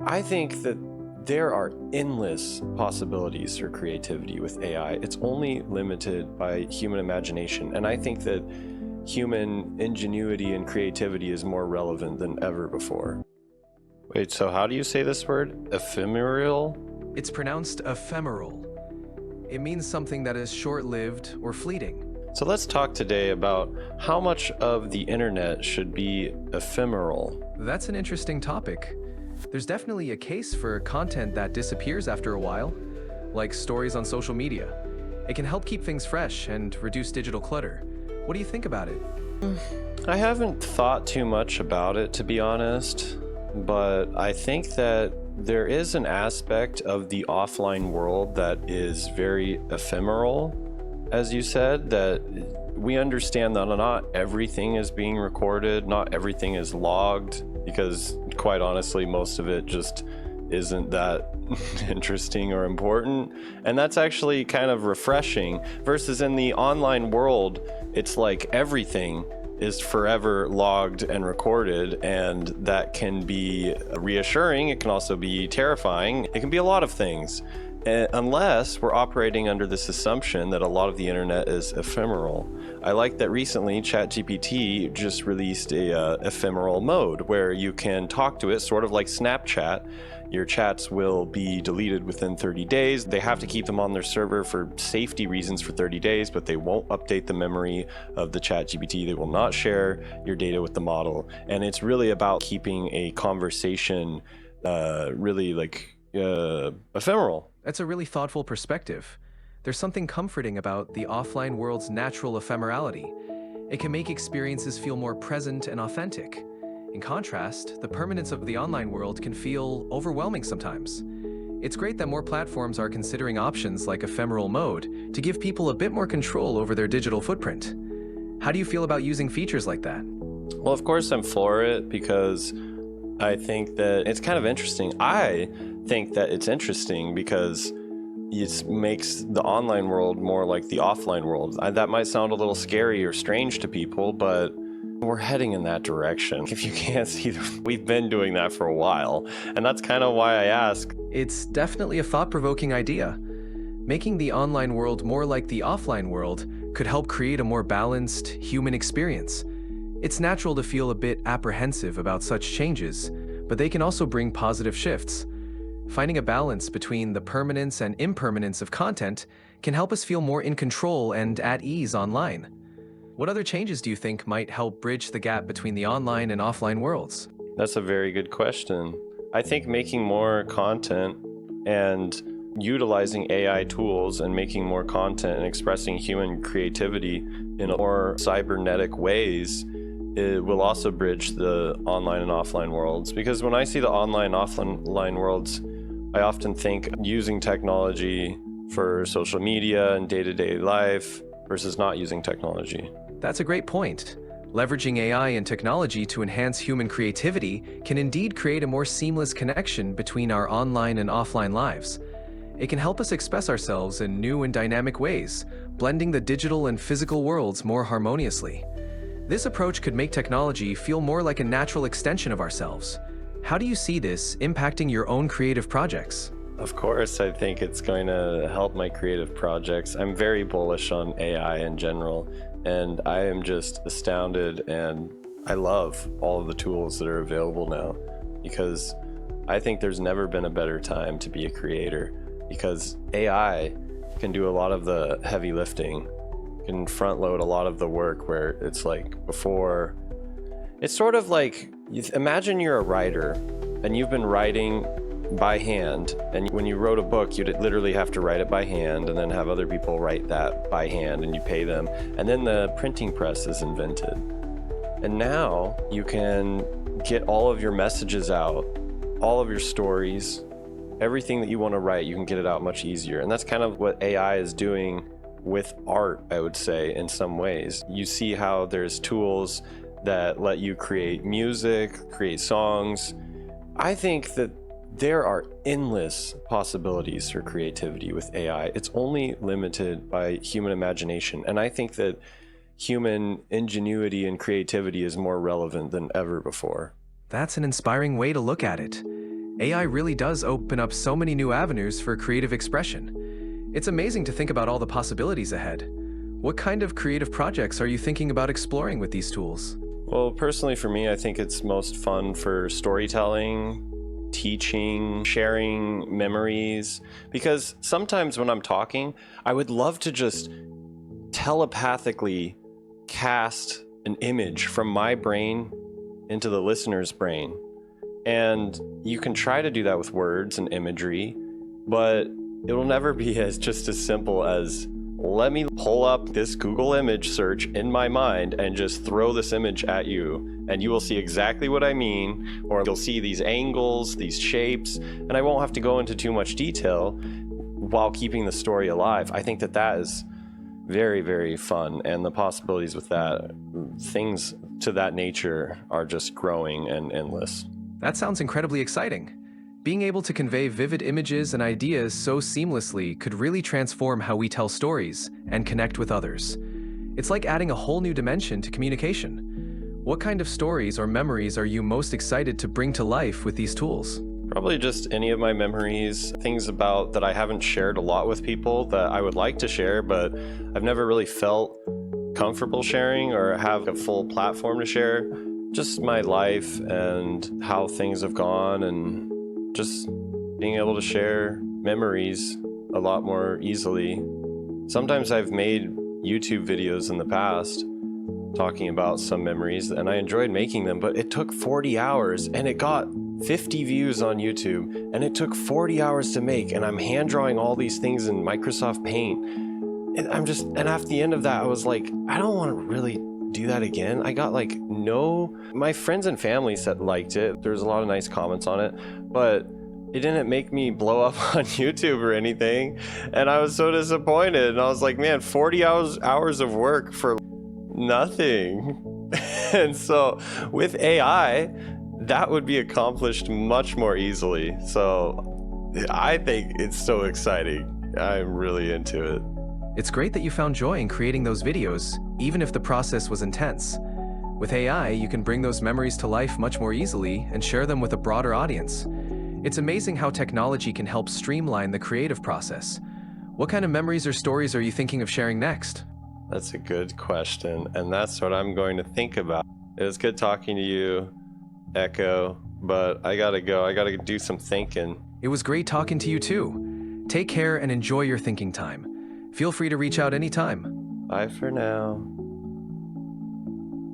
I think that there are endless possibilities for creativity with AI. It's only limited by human imagination. And I think that human ingenuity and creativity is more relevant than ever before. Wait, so how do you say this word? Ephemeral? It's pronounced ephemeral. It means something that is short-lived or fleeting. So let's talk today about how much of the internet should be ephemeral. That's an interesting topic. There's definitely a case for content that disappears after a while, like stories on social media. It can help keep things fresh and reduce digital clutter. What do you think about it? I haven't thought too much about it, to be honest, but I think that there is an aspect of the offline world that is very ephemeral, as you said, that we understand that not everything is being recorded, not everything is logged, because quite honestly, most of it just isn't that interesting or important. And that's actually kind of refreshing, versus in the online world, it's like everything is forever logged and recorded, and that can be reassuring. It can also be terrifying. It can be a lot of things, unless we're operating under this assumption that a lot of the internet is ephemeral. I like that recently ChatGPT just released a ephemeral mode where you can talk to it, sort of like Snapchat. Your chats will be deleted within 30 days. They have to keep them on their server for safety reasons for 30 days, but they won't update the memory of the ChatGPT. They will not share your data with the model. And it's really about keeping a conversation really like ephemeral. That's a really thoughtful perspective. There's something comforting about the offline world's natural ephemerality. It can make experiences feel more present and authentic. In contrast, the permanence of the online world can feel overwhelming sometimes. It's great that more platforms are considering options like ephemeral mode to give people a bit more control over their digital footprint. How do you feel about using features like that? Well, of course I'm for it, because I think that it's kind of interesting. I think that it's interesting because it makes the online world more like the offline world. That might sound a little scary or strange to people, but we're heading in that direction. If you can't see, we've been doing that for a while. And that's kind of why I ask. It's definitely a thought-provoking idea. Making the online world more like the offline world could help create a more balanced, human experience. It's natural to feel a bit apprehensive about such changes, but they can also bring positive shifts. Finding a balance between the permanence and impermanence of content can help us feel more in control and at ease online. What other changes do you think might help bridge the gap between the online and offline worlds? That's a very good question. I think making more content and utilizing AI tools and making more content and expressing human creativity in more cybernetic ways, it will also bridge the online and offline worlds. Because when I see the online and offline worlds, I often think using technology for social media and day-to-day life versus not using technology. That's a great point. Leveraging AI and technology to enhance human creativity can indeed create a more seamless connection between our online and offline lives. It can help us express ourselves in new and dynamic ways, blending the digital and physical worlds more harmoniously. This approach could make technology feel more like a natural extension of ourselves. How do you see this impacting your own creative projects? Of course, I think it's going to help my creative projects. I'm very bullish on AI in general, and I am just astounded, and I love all of the tools that are available now, because I think there's never been a better time to be a creator, because AI can do a lot of the heavy lifting, can front load a lot of the work, where it's like before, it's sort of like, imagine you're a writer and you've been writing by hand, and when you wrote a book, you'd literally have to write it by hand and then have other people write that by hand, and you pay them, and then the printing press is invented, and now you can get all of your messages out, all of your stories, everything that you want to write, you can get it out much easier. And that's kind of what AI is doing with art, I would say, in some ways. You see how there's tools that let you create music, create songs. I think that there are endless possibilities for creativity with AI. It's only limited by human imagination. And I think that human ingenuity and creativity is more relevant than ever before. That's an inspiring way to look at it. AI really does open up so many new avenues for creative expression. It's amazing to think about all the possibilities ahead. What kind of creative projects are you thinking about exploring with these tools? Well, personally for me, I think it's most fun for storytelling, teaching, sharing memories, because sometimes when I'm talking, I would love to just telepathically cast an image from my brain into the listener's brain. And you can try to do that with words and imagery, but it'll never be as simple as let me pull up this Google image search in my mind and just throw this image at you, and you will see exactly what I mean, or you'll see these angles, these shapes, and I won't have to go into too much detail while keeping the story alive. I think that that is very, very fun, and the possibilities with that, things to that nature, are just growing and endless. That sounds incredibly exciting. Being able to convey vivid images and ideas so seamlessly could really transform how we tell stories and connect with others. It's like adding a whole new dimension to communication. What kind of stories or memories are you most excited to bring to life with these tools? Probably just any of my memories, things about that I haven't shared a lot with people that I would like to share, but I've never really felt comfortable sharing or have a full platform to share. Just my life and how things have gone, and just being able to share memories a lot more easily. Sometimes I've made YouTube videos in the past talking about some memories, and I enjoyed making them, but it took 40 hours and it got 50 views on YouTube, and it took 40 hours to make, and I'm hand drawing all these things in Microsoft Paint. And at the end of that, I was like, I don't want to really do that again. I got like my friends and family said liked it. There's a lot of nice comments on it, but it didn't make me blow up on YouTube or anything. And I was so disappointed. And I was like, man, 40 hours of work for nothing. And so with AI, that would be accomplished much more easily. So I think it's so exciting. I'm really into it. It's great that you found joy in creating those videos, even if the process was intense. With AI, you can bring those memories to life much more easily and share them with a broader audience. It's amazing how technology can help streamline the creative process. What kind of memories or stories are you thinking of sharing next? That's a good question, and that's what I'm going to think about. It was good talking to you, Echo, but I gotta go. I gotta do some thinking. It was great talking to you too. Take care and enjoy your thinking time. Feel free to reach out anytime. Bye for now.